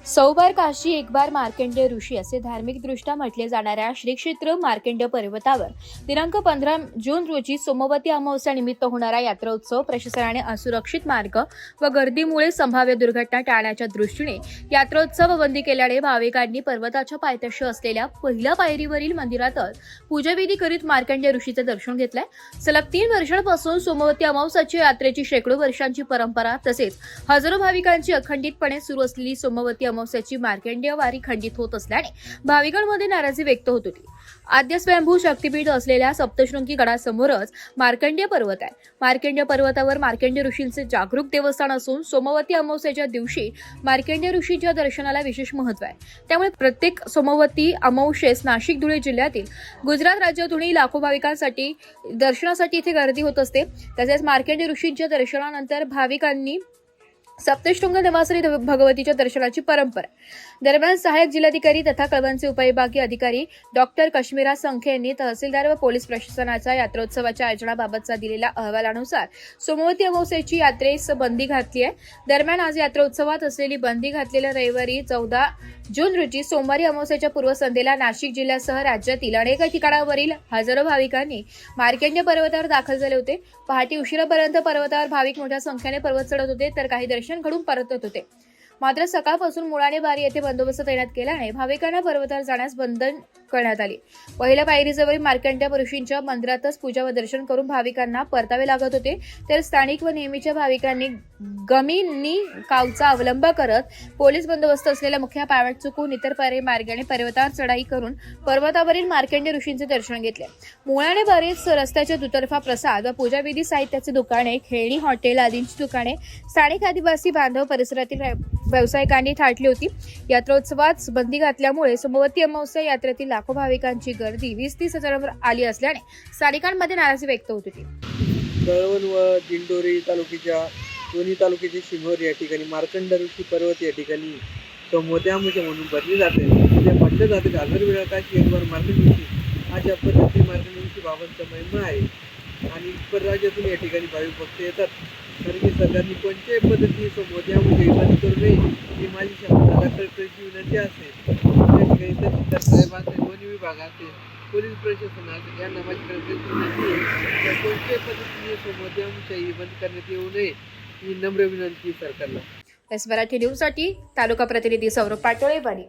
सौ बार काशी एक बार मार्कंडेय ऋषी असे धार्मिकदृष्ट्या म्हटले जाणाऱ्या श्री क्षेत्र मार्कंडेय पर्वतावर दिनांक 15 जून रोजी सोमवती अमावस्या निमित्त होणारा यात्रोत्सव प्रशासनाने असुरक्षित मार्ग व गर्दीमुळे संभाव्य दुर्घटना टाळण्याच्या दृष्टीने यात्रोत्सव बंदी केल्याने भाविकांनी पर्वताच्या पायथ्याशी असलेल्या पहिल्या पायरीवरील मंदिरातच पूजाविधी करीत मार्कंडेय ऋषीचे दर्शन घेतले। सलग 3 वर्षांपासून सोमवती अमावस्याची यात्रेची शेकडो वर्षांची परंपरा तसेच हजारो भाविकांची अखंडितपणे सुरू असलेली सोमवती अमावस्याची मार्कंडेय वारी खंडित होत असल्याने भाविकांमध्ये नाराजी व्यक्त होत होती। आद्य स्वयंभू शक्तीपीठ असलेल्या सप्तशृंगी गडासमोरच मार्कंडेय पर्वत आहे। मार्कंडेय पर्वतावर मार्कंडेय ऋषींचे जागरूक देवस्थान असून सोमवती अमावस्येच्या दिवशी मार्कंडेय ऋषींच्या दर्शनाला विशेष महत्त्व आहे। त्यामुळे प्रत्येक सोमवती अमावस्येस नाशिक धुळे जिल्ह्यातील गुजरात राज्यातूनही लाखो भाविकांसाठी दर्शनासाठी इथे गर्दी होत असते। तसेच मार्कंडेय ऋषींच्या दर्शनानंतर भाविकांनी सप्तशृंग निवासिनी भगवतीच्या दर्शनाची परंपरा। दरम्यान सहाय्यक जिल्हाधिकारी तथा कळवणचे उपविभागीय अधिकारी डॉक्टर कश्मीरा संखे यांनी तहसीलदार व पोलीस प्रशासनाच्या यात्रोत्सवाच्या आयोजनाबाबतचा दिलेल्या अहवालानुसार सोमवती अमावस्येची यात्रेस बंदी घातली आहे। दरम्यान आज यात्रोत्सवात असलेली बंदी घातलेल्या रविवारी 14 जून रोजी सोमवारी अमावस्येच्या पूर्वसंध्येला नाशिक जिल्ह्यासह राज्यातील अनेक ठिकाणावरील हजारो भाविकांनी मार्कंडेय पर्वतावर दाखल झाले होते। पहाटे उशिरापर्यंत पर्वतावर भाविक मोठ्या संख्येने पर्वत चढत होते तर काही दर्शन घडून परतत होते। मात्र सकाळपासून मुळाणे बारी येथे बंदोबस्त तैनात केल्याने भाविकांना पर्वतावर जाण्यास बंधन करण्यात आले। पहिल्या पायरीजवळ मार्कंडेय ऋषींच्या मंदिरातच पूजा व दर्शन करून भाविकांना परतावे लागत होते तर स्थानिक व नेहमीच्या भाविकांनी गमिनी कावचा अवलंब करत पोलीस बंदोबस्त असलेल्या मुख्य पायवाट चुकून इतर पर्यायी मार्गाने पर्वतावर चढाई करून पर्वतावरील मार्कंडेय ऋषींचे दर्शन घेतले। मुळाणे बारीत रस्त्याच्या दुतर्फा प्रसाद व पूजाविधी साहित्याचे दुकाने, खेळणी, हॉटेल आदींची दुकाने स्थानिक आदिवासी बांधव परिसरातील व्यावसायिकांनी थाटली होती। यात्रोत्सवात बंदी घातल्यामुळे सोमवती अमावस्या यात्रेतील लाखो भाविकांची गर्दी 20-30 हजारांवर आली असल्याने स्थानिकांमध्ये नाराजी व्यक्त होत होती। कळवण व दिंडोरी तालुक्याच्या दोन्ही तालुक्याचे शिंगोर या ठिकाणी मार्कंडेय ऋषी पर्वत या ठिकाणी सोमवती अमावस्या म्हणून भरली जाते। म्हणजे म्हटलं जाते की हजार वेळा काशी एक बार मार्कंडेय ऋषी अशा पद्धतीने मार्कंडेय ऋषी बाबांचा महिमा आहे आणि परराज्यातून या ठिकाणी भाविक भक्त येतात। कारण की सरकारने कोणत्याही पद्धतीने सोमवती अमावस्या बंद करू नये ही माझी शासनाला कळकळीची विनंती असेल। त्या ठिकाणी तहसीलदार साहेब असेल, वन विभाग असेल, पोलीस प्रशासन असेल यांना माझी कळकळीची विनंती आहे की कोणत्याही पद्धतीने सोमवती अमावस्या ही बंद करण्यात येऊ नये ही नम्र विनंती सरकारला। मराठी न्यूजसाठी तालुका प्रतिनिधी सौरभ पाटोळे वाणी।